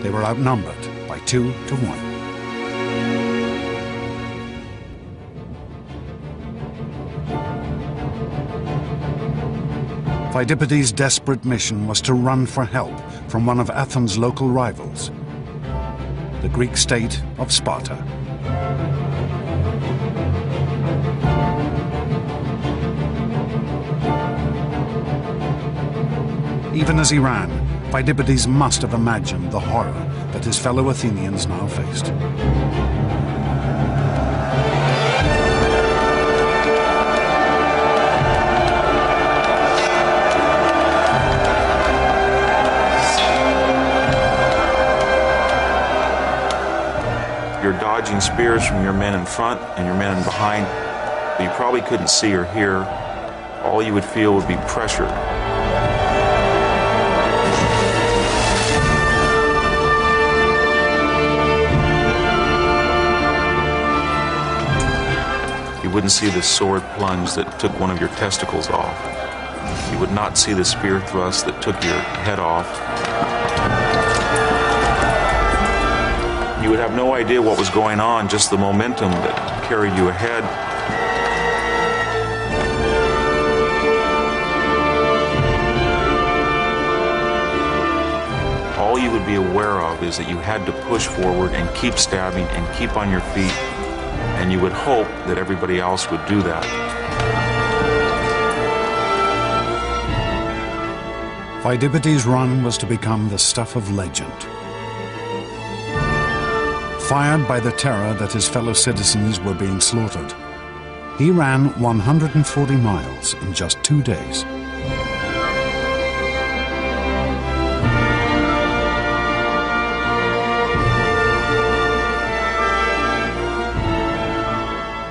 They were outnumbered by 2-1. Pheidippides' desperate mission was to run for help from one of Athens' local rivals, the Greek state of Sparta. Even as he ran, Pheidippides must have imagined the horror that his fellow Athenians now faced. You're dodging spears from your men in front and your men in behind, but you probably couldn't see or hear. All you would feel would be pressure. You wouldn't see the sword plunge that took one of your testicles off. You would not see the spear thrust that took your head off. You would have no idea what was going on, just the momentum that carried you ahead. All you would be aware of is that you had to push forward and keep stabbing and keep on your feet, and you would hope that everybody else would do that. Pheidippides' run was to become the stuff of legend. Fired by the terror that his fellow citizens were being slaughtered, he ran 140 miles in just 2 days.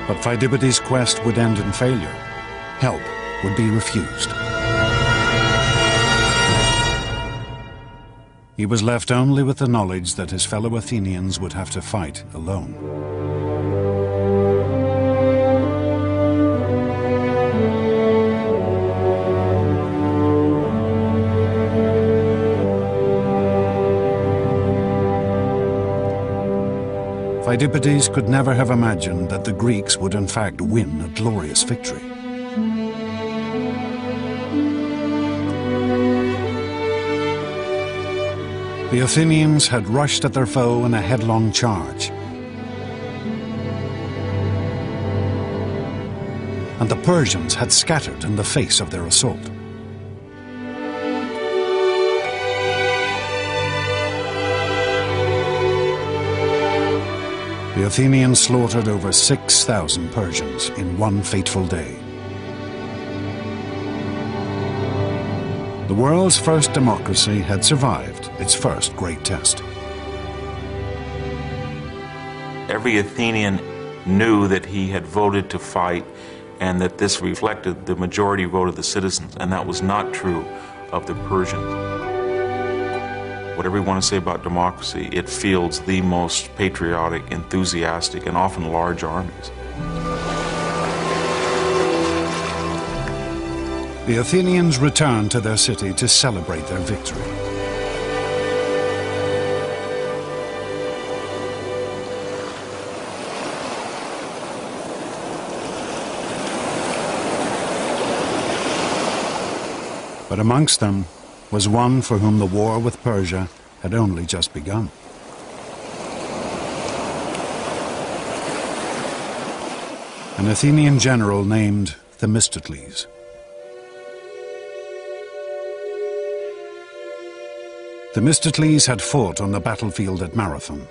But Pheidippides' quest would end in failure. Help would be refused. He was left only with the knowledge that his fellow Athenians would have to fight alone. Pheidippides could never have imagined that the Greeks would in fact win a glorious victory. The Athenians had rushed at their foe in a headlong charge, and the Persians had scattered in the face of their assault. The Athenians slaughtered over 6,000 Persians in one fateful day. The world's first democracy had survived its first great test. Every Athenian knew that he had voted to fight and that this reflected the majority vote of the citizens, and that was not true of the Persians. Whatever you want to say about democracy, it fields the most patriotic, enthusiastic, and often large armies. The Athenians returned to their city to celebrate their victory. But amongst them was one for whom the war with Persia had only just begun. An Athenian general named Themistocles. Themistocles had fought on the battlefield at Marathon,